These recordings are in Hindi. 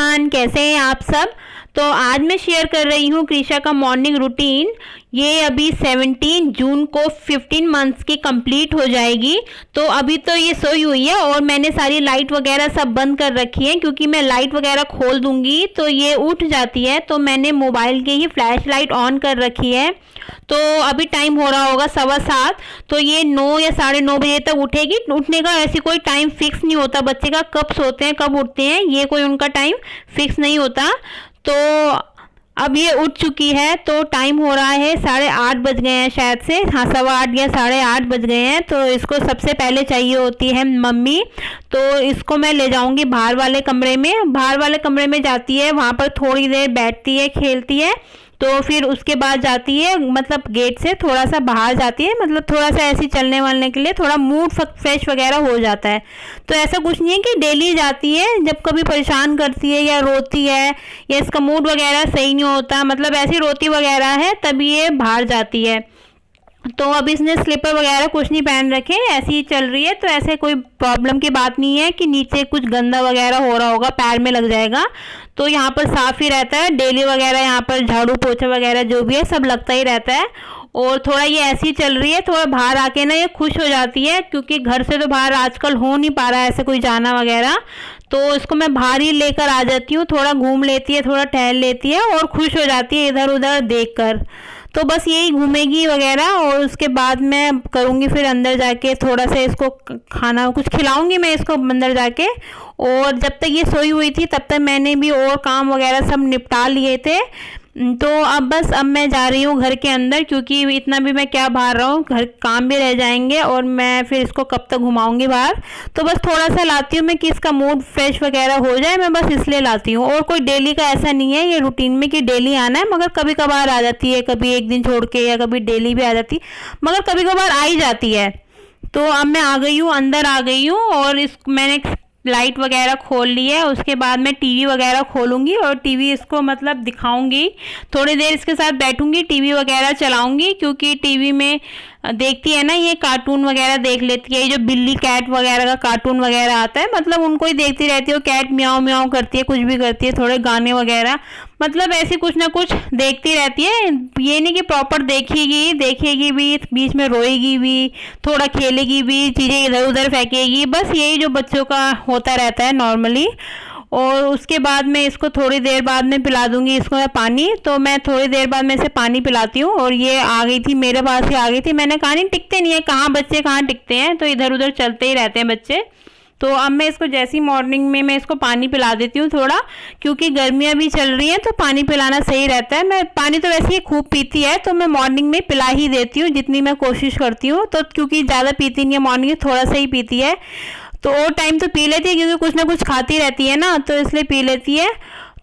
कैसे हैं आप सब। तो आज मैं शेयर कर रही हूँ कृषा का मॉर्निंग रूटीन। ये अभी 17 जून को 15 मंथ्स की कंप्लीट हो जाएगी। तो अभी तो ये सोई हुई है और मैंने सारी लाइट वगैरह सब बंद कर रखी है, क्योंकि मैं लाइट वगैरह खोल दूंगी तो ये उठ जाती है। तो मैंने मोबाइल की ही फ्लैश लाइट ऑन कर रखी है। तो अभी टाइम हो रहा होगा 7:15, तो ये 9 या 9:30 बजे तक उठेगी। उठने का ऐसी कोई टाइम फिक्स नहीं होता बच्चे का, कब सोते हैं कब उठते हैं ये कोई उनका टाइम फिक्स नहीं होता। तो अब ये उठ चुकी है, तो टाइम हो रहा है 8:30 बज गए हैं शायद से, हाँ 8:15 या 8:30 बज गए हैं। तो इसको सबसे पहले चाहिए होती है मम्मी। तो इसको मैं ले जाऊंगी बाहर वाले कमरे में। बाहर वाले कमरे में जाती है, वहाँ पर थोड़ी देर बैठती है, खेलती है। तो फिर उसके बाद जाती है, मतलब गेट से थोड़ा सा बाहर जाती है, मतलब थोड़ा सा ऐसे चलने वालने के लिए, थोड़ा मूड फ्रेश वगैरह हो जाता है। तो ऐसा कुछ नहीं है कि डेली जाती है, जब कभी परेशान करती है या रोती है या इसका मूड वगैरह सही नहीं होता, मतलब ऐसी रोती वगैरह है तभी ये बाहर जाती है। तो अब इसने स्लीपर वगैरह कुछ नहीं पहन रखे, ऐसी ही चल रही है। तो ऐसे कोई प्रॉब्लम की बात नहीं है कि नीचे कुछ गंदा वगैरह हो रहा होगा, पैर में लग जाएगा। तो यहाँ पर साफ़ ही रहता है डेली वगैरह, यहाँ पर झाड़ू पोछा वगैरह जो भी है सब लगता ही रहता है। और थोड़ा ये ऐसी चल रही है, थोड़ा बाहर आके ना ये खुश हो जाती है, क्योंकि घर से तो बाहर आजकल हो नहीं पा रहा है ऐसे कोई जाना वगैरह। तो इसको मैं बाहर ही लेकर आ जाती हूँ, थोड़ा घूम लेती है, थोड़ा टहल लेती है और खुश हो जाती है इधर उधर देखकर। तो बस यही घूमेगी वगैरह, और उसके बाद मैं करूँगी फिर अंदर जाके थोड़ा सा इसको खाना कुछ खिलाऊंगी मैं इसको अंदर जाके। और जब तक ये सोई हुई थी तब तक मैंने भी और काम वगैरह सब निपटा लिए थे। तो अब मैं जा रही हूँ घर के अंदर, क्योंकि इतना भी मैं क्या बाहर रहा हूँ, घर काम भी रह जाएंगे और मैं फिर इसको कब तक घुमाऊंगी बाहर। तो बस थोड़ा सा लाती हूँ मैं कि इसका मूड फ्रेश वगैरह हो जाए, मैं बस इसलिए लाती हूँ। और कोई डेली का ऐसा नहीं है ये रूटीन में कि डेली आना है, मगर कभी कभार आ जाती है, कभी एक दिन छोड़ के, या कभी डेली भी आ जाती है, मगर कभी कभार आ ही जाती है। तो अब मैं आ गई हूँ, अंदर आ गई हूँ, और इस मैंने लाइट वगैरह खोल ली है। उसके बाद मैं टीवी वगैरह खोलूँगी और टीवी इसको मतलब दिखाऊंगी, थोड़ी देर इसके साथ बैठूंगी, टीवी वगैरह चलाऊंगी, क्योंकि टीवी में देखती है ना ये कार्टून वगैरह देख लेती है। ये जो बिल्ली कैट वगैरह का कार्टून वगैरह आता है, मतलब उनको ही देखती रहती है। कैट म्याऊं म्याऊं करती है, कुछ भी करती है, थोड़े गाने वगैरह, मतलब ऐसे कुछ ना कुछ देखती रहती है। ये नहीं कि प्रॉपर देखेगी भी, बीच में रोएगी भी, थोड़ा खेलेगी भी, चीज़ें इधर उधर फेंकेगी, बस यही जो बच्चों का होता रहता है नॉर्मली। और उसके बाद मैं इसको थोड़ी देर बाद में पिला दूंगी इसको मैं पानी। तो मैं थोड़ी देर बाद में इसे पानी पिलाती हूँ। और ये आ गई थी, मेरे पास ही आ गई थी। मैंने कहा नहीं टिकते नहीं है, कहाँ बच्चे कहाँ टिकते हैं, तो इधर उधर चलते ही रहते हैं बच्चे। तो अब मैं इसको जैसी मॉर्निंग में मैं इसको पानी पिला देती हूँ थोड़ा, क्योंकि गर्मियाँ भी चल रही हैं तो पानी पिलाना सही रहता है। मैं पानी तो वैसे ही खूब पीती है, तो मैं मॉर्निंग में पिला ही देती हूँ जितनी मैं कोशिश करती हूँ। तो क्योंकि ज़्यादा पीती नहीं है मॉर्निंग में, थोड़ा सा ही पीती है। तो और टाइम तो पी लेती है, क्योंकि कुछ ना कुछ खाती रहती है ना, तो इसलिए पी लेती है।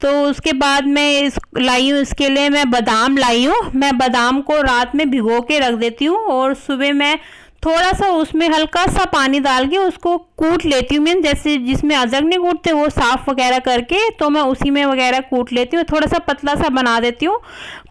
तो उसके बाद मैं लाई हूँ, इसके लिए मैं बादाम लाई हूँ। मैं बादाम को रात में भिगो के रख देती हूँ, और सुबह मैं थोड़ा सा उसमें हल्का सा पानी डाल के उसको कूट लेती हूँ। मैं जैसे जिसमें अदरक नहीं कूटते वो साफ़ वगैरह करके, तो मैं उसी में वगैरह कूट लेती हूँ, थोड़ा सा पतला सा बना देती हूँ।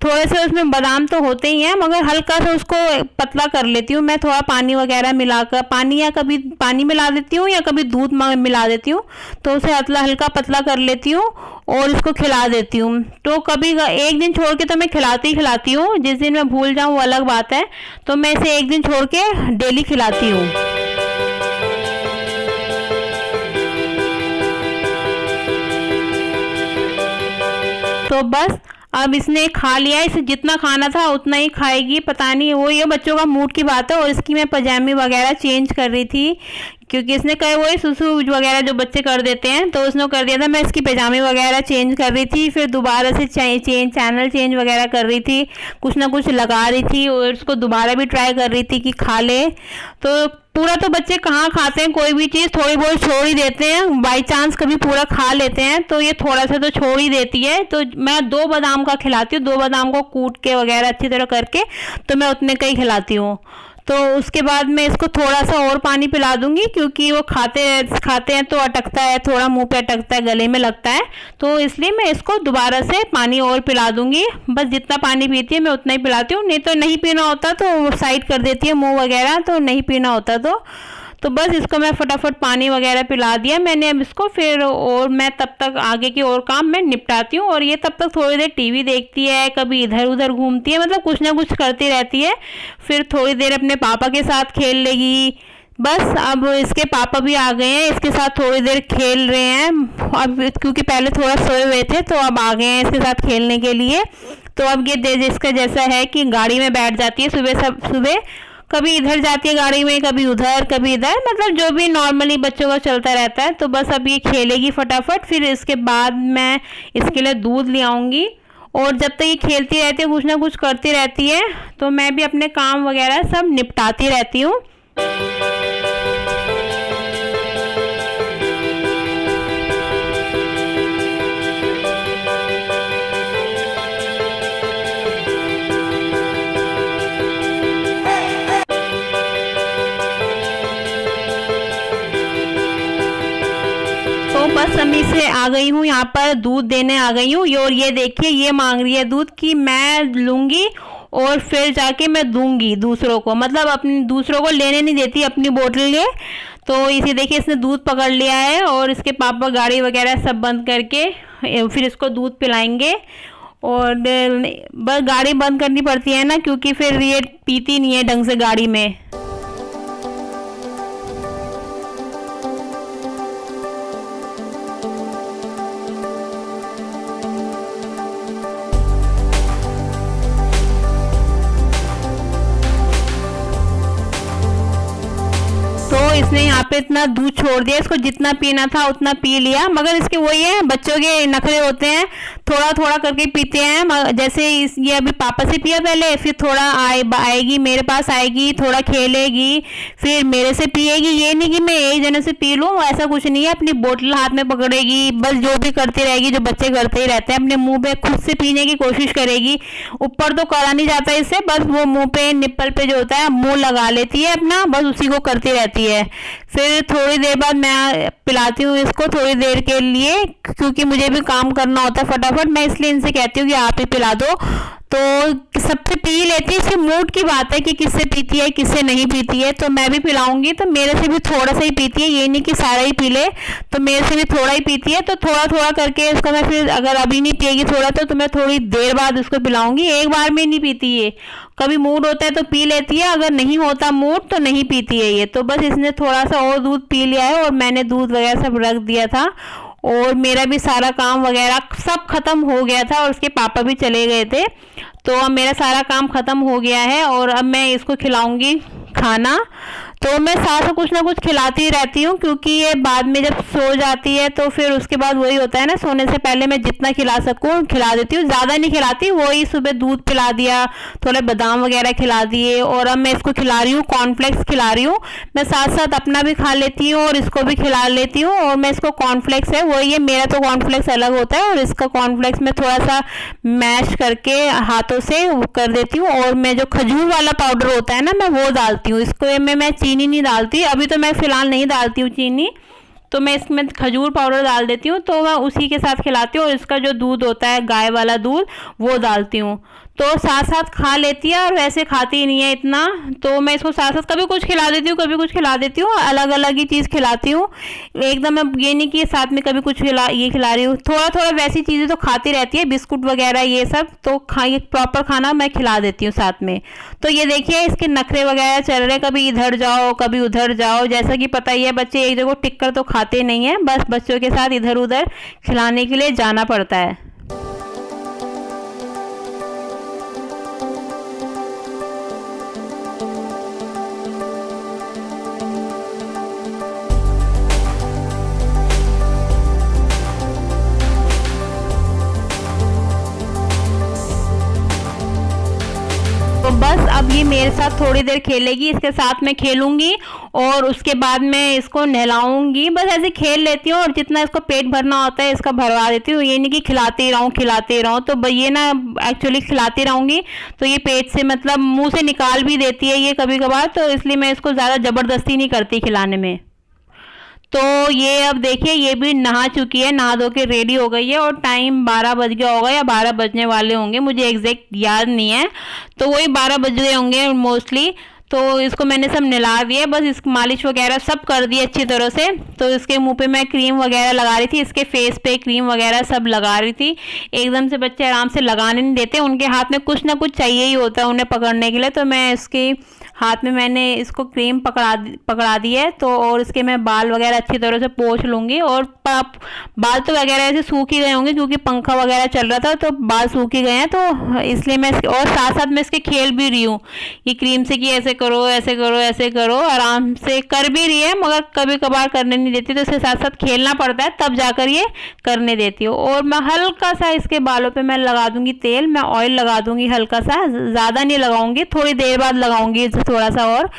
थोड़े से उसमें बादाम तो होते ही हैं, मगर हल्का सा उसको पतला कर लेती हूँ मैं, थोड़ा पानी वगैरह मिलाकर, पानी या कभी पानी मिला देती हूँ या कभी दूध मिला देती हूँ। तो उसे हल्का पतला कर लेती हूँ और इसको खिला देती हूँ। तो कभी एक दिन छोड़ के तो मैं खिलाती हूँ, जिस दिन मैं भूल जाऊँ वो अलग बात है। तो मैं इसे एक दिन छोड़ के डेली खिलाती हूँ। तो बस अब इसने खा लिया, इसे जितना खाना था उतना ही खाएगी, पता नहीं वो ये बच्चों का मूड की बात है। और इसकी मैं पजामी वगैरह चेंज कर रही थी, क्योंकि इसने कहे वही सुसु वगैरह जो बच्चे कर देते हैं, तो उसने कर दिया था। मैं इसकी पजामी वगैरह चेंज कर रही थी, फिर दोबारा से चैनल चेंज वगैरह कर रही थी, कुछ ना कुछ लगा रही थी, और इसको दोबारा भी ट्राई कर रही थी कि खा ले। तो पूरा तो बच्चे कहाँ खाते हैं कोई भी चीज़, थोड़ी बहुत छोड़ ही देते हैं, बाई चांस कभी पूरा खा लेते हैं। तो ये थोड़ा सा तो छोड़ ही देती है। तो मैं 2 बादाम का खिलाती हूँ, 2 बादाम को कूट के वगैरह अच्छी तरह करके, तो मैं उतने का ही खिलाती हूँ। तो उसके बाद मैं इसको थोड़ा सा और पानी पिला दूंगी, क्योंकि वो खाते हैं तो अटकता है, थोड़ा मुंह पे अटकता है, गले में लगता है। तो इसलिए मैं इसको दोबारा से पानी और पिला दूंगी। बस जितना पानी पीती है मैं उतना ही पिलाती हूँ, नहीं तो नहीं पीना होता तो साइड कर देती है मुंह वगैरह, तो नहीं पीना होता तो बस इसको मैं फटाफट पानी वगैरह पिला दिया मैंने अब इसको, फिर और मैं तब तक आगे की और काम मैं निपटाती हूँ। और ये तब तक थोड़ी देर टीवी देखती है, कभी इधर उधर घूमती है, मतलब कुछ ना कुछ करती रहती है। फिर थोड़ी देर अपने पापा के साथ खेल लेगी। बस अब इसके पापा भी आ गए हैं, इसके साथ थोड़ी देर खेल रहे हैं अब, क्योंकि पहले थोड़ा सोए हुए थे तो अब आ गए हैं इसके साथ खेलने के लिए। तो अब ये इसका जैसा है कि गाड़ी में बैठ जाती है सुबह, कभी इधर जाती है गाड़ी में, कभी उधर कभी इधर, मतलब जो भी नॉर्मली बच्चों का चलता रहता है। तो बस अब ये खेलेगी फटाफट, फिर इसके बाद मैं इसके लिए दूध ले आऊँगी। और जब तक ये खेलती रहती है, कुछ ना कुछ करती रहती है, तो मैं भी अपने काम वगैरह सब निपटाती रहती हूँ। तो बस अम्मी से आ गई हूँ, यहाँ पर दूध देने आ गई हूँ। और ये देखिए ये मांग रही है दूध कि मैं लूँगी और फिर जाके मैं दूंगी दूसरों को, मतलब अपनी दूसरों को लेने नहीं देती अपनी बोतल ले। तो इसे देखिए इसने दूध पकड़ लिया है और इसके पापा गाड़ी वगैरह सब बंद करके फिर इसको दूध पिलाएंगे। और बस गाड़ी बंद करनी पड़ती है ना, क्योंकि फिर ये पीती नहीं है ढंग से गाड़ी में। तो इसने यहाँ पे इतना दूध छोड़ दिया, इसको जितना पीना था उतना पी लिया। मगर इसके वही है, बच्चों के नखरे होते हैं, थोड़ा थोड़ा करके पीते हैं। जैसे ये अभी पापा से पिया पहले, फिर थोड़ा आएगी मेरे पास आएगी, थोड़ा खेलेगी, फिर मेरे से पिएगी। ये नहीं कि मैं एक जने से पी लूँ, ऐसा कुछ नहीं है। अपनी बोतल हाथ में पकड़ेगी, बस जो भी करती रहेगी, जो बच्चे करते ही रहते हैं। अपने मुँह पे खुद से पीने की कोशिश करेगी, ऊपर तो करा नहीं जाता इससे, बस वो मुँह पे निप्पल पे जो होता है मुँह लगा लेती है अपना, बस उसी को करती रहती है। फिर थोड़ी देर बाद मैं पिलाती हूँ इसको थोड़ी देर के लिए, क्योंकि मुझे भी काम करना होता है फटाफट। मैं इसलिए इनसे कहती हूँ कि आप ही पिला दो, तो सबसे पी लेती है। इसके मूड की बात है कि किससे पीती है किससे नहीं पीती है। तो मैं भी पिलाऊंगी तो मेरे से भी थोड़ा सा ही पीती है, ये नहीं कि सारा ही पी ले, तो मेरे से भी थोड़ा ही पीती है। तो थोड़ा थोड़ा करके इसको मैं फिर, अगर अभी नहीं पिएगी थोड़ा तो मैं थोड़ी देर बाद उसको पिलाऊंगी, एक बार में नहीं पीती है। कभी मूड होता है तो पी लेती है, अगर नहीं होता मूड तो नहीं पीती है ये। तो बस इसने थोड़ा सा और दूध पी लिया है और मैंने दूध वगैरह सब रख दिया था और मेरा भी सारा काम वगैरह सब खत्म हो गया था और उसके पापा भी चले गए थे। तो अब मेरा सारा काम खत्म हो गया है और अब मैं इसको खिलाऊंगी खाना। तो मैं साथ में कुछ ना कुछ खिलाती रहती हूँ, क्योंकि ये बाद में जब सो जाती है तो फिर उसके बाद वही होता है ना, सोने से पहले मैं जितना खिला सकूँ खिला देती हूँ, ज़्यादा नहीं खिलाती। वही सुबह दूध पिला दिया, थोड़े बादाम वगैरह खिला दिए, और अब मैं इसको खिला रही हूँ कॉर्नफ्लेक्स खिला रही हूँ। मैं साथ साथ अपना भी खा लेती हूँ और इसको भी खिला लेती हूँ। और मैं इसको कॉर्नफ्लेक्स है वही है, मेरा तो कॉर्नफ्लेक्स अलग होता है और इसका कॉर्नफ्लेक्स मैं थोड़ा सा मैश करके हाथों से कर देती हूँ। और मैं जो खजूर वाला पाउडर होता है ना, मैं वो डालती हूँ इसको में। मैं चीनी नहीं डालती, अभी तो मैं फ़िलहाल नहीं डालती हूँ चीनी, तो मैं इसमें खजूर पाउडर डाल देती हूँ। तो मैं उसी के साथ खिलाती हूँ और इसका जो दूध होता है गाय वाला दूध वो डालती हूँ। तो साथ साथ खा लेती है और वैसे खाती नहीं है इतना, तो मैं इसको साथ साथ कभी कुछ खिला देती हूँ कभी कुछ खिला देती हूँ, अलग अलग ही चीज़ खिलाती हूँ एकदम। अब ये नहीं कि साथ में कभी कुछ खिला रही हूँ, थोड़ा थोड़ा वैसी चीज़ें तो खाती रहती है, बिस्कुट वगैरह ये सब तो ये प्रॉपर खाना मैं खिला देती हूँ साथ में। तो ये देखिए इसके नखरे वगैरह चल रहे, कभी इधर जाओ कभी उधर जाओ। जैसा कि पता ही है बच्चे एक जगह टिक कर तो खाते नहीं है, बस बच्चों के साथ इधर उधर खिलाने के लिए जाना पड़ता है। तो बस अब ये मेरे साथ थोड़ी देर खेलेगी, इसके साथ मैं खेलूंगी और उसके बाद मैं इसको नहलाऊंगी। बस ऐसे खेल लेती हूँ और जितना इसको पेट भरना होता है इसका भरवा देती हूँ। ये नहीं कि खिलाते रहूँ, तो ये ना एक्चुअली खिलाती रहूँगी तो ये पेट से मतलब मुंह से निकाल भी देती है ये कभी कभार, तो इसलिए मैं इसको ज़्यादा ज़बरदस्ती नहीं करती खिलाने में। तो ये अब देखिए ये भी नहा चुकी है, नहा धो के रेडी हो गई है और टाइम 12 बज गया होगा या 12 बजने वाले होंगे, मुझे एग्जैक्ट याद नहीं है। तो वही 12 बज गए होंगे मोस्टली। तो इसको मैंने सब नहला दिया, बस इस मालिश वगैरह सब कर दिया अच्छी तरह से। तो इसके मुंह पे मैं क्रीम वगैरह लगा रही थी, इसके फेस पे क्रीम वगैरह सब लगा रही थी। एकदम से बच्चे आराम से लगाने नहीं देते, उनके हाथ में कुछ ना कुछ चाहिए ही होता है उन्हें पकड़ने के लिए। तो मैं इसके हाथ में मैंने इसको क्रीम पकड़ा दी है। तो और इसके मैं बाल वगैरह अच्छी तरह से पोंछ लूँगी। और बाल तो वगैरह ऐसे सूख ही गए होंगे क्योंकि पंखा वगैरह चल रहा था, तो बाल सूख ही गए हैं, तो इसलिए मैं और साथ साथ मैं इसके खेल भी रही हूँ ये क्रीम से कि ऐसे करो ऐसे करो ऐसे करो, आराम से कर भी रही है, मगर कभी कभार करने नहीं देती, तो इसके साथ साथ खेलना पड़ता है तब जाकर ये करने देती हूँ। और मैं हल्का सा इसके बालों पे मैं लगा दूंगी तेल, मैं ऑयल लगा दूंगी हल्का सा, ज़्यादा नहीं लगाऊंगी, थोड़ी देर बाद लगाऊंगी थोड़ा सा। और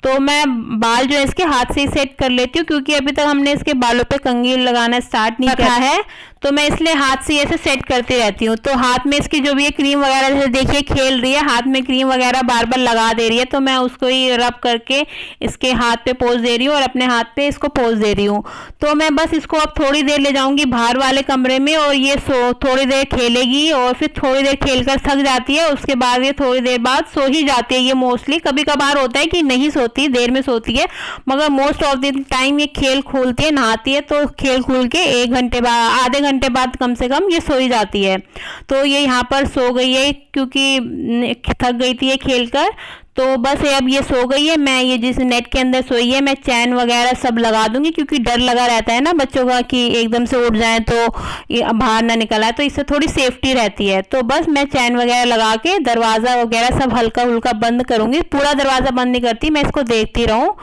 तो मैं बाल जो है इसके हाथ से ही सेट कर लेती हूँ क्योंकि अभी तक हमने इसके बालों पे कंघी लगाना स्टार्ट नहीं किया है, तो मैं इसलिए हाथ से ऐसे सेट करती रहती हूँ। तो हाथ में इसकी जो भी ये क्रीम वगैरह जैसे देखिए खेल रही है, हाथ में क्रीम वगैरह बार बार लगा दे रही है, तो मैं उसको ही रब करके इसके हाथ पे पोंछ दे रही हूँ और अपने हाथ पे इसको पोंछ दे रही हूँ। तो मैं बस इसको अब थोड़ी देर ले जाऊंगी बाहर वाले कमरे में और ये थोड़ी देर खेलेगी और फिर थोड़ी देर खेल कर थक जाती है, उसके बाद ये थोड़ी देर बाद सो ही जाती है। ये मोस्टली कभी कभार होता है कि नहीं सोती, देर में सोती है, मगर मोस्ट ऑफ द टाइम ये खेल खोलती है, नहाती है, तो खेल खोल के 1 घंटे बाद आधे घंटे बाद कम से कम ये सो ही जाती है। तो ये यहाँ पर सो गई है क्योंकि थक गई थी ये खेल कर। तो बस अब ये सो गई है। मैं ये जिस नेट के अंदर सोई है मैं चैन वगैरह सब लगा दूंगी क्योंकि डर लगा रहता है ना बच्चों का कि एकदम से उठ जाए तो ये बाहर ना निकल आए, तो इससे थोड़ी सेफ्टी रहती है। तो बस मैं चैन वगैरह लगा के दरवाज़ा वगैरह सब हल्का हुल्का बंद करूँगी, पूरा दरवाज़ा बंद नहीं करती, मैं इसको देखती रहूँ।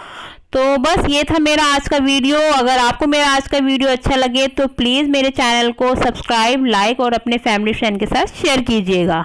तो बस ये था मेरा आज का वीडियो। अगर आपको मेरा आज का वीडियो अच्छा लगे तो प्लीज़ मेरे चैनल को सब्सक्राइब, लाइक और अपने फैमिली फ्रेंड के साथ शेयर कीजिएगा।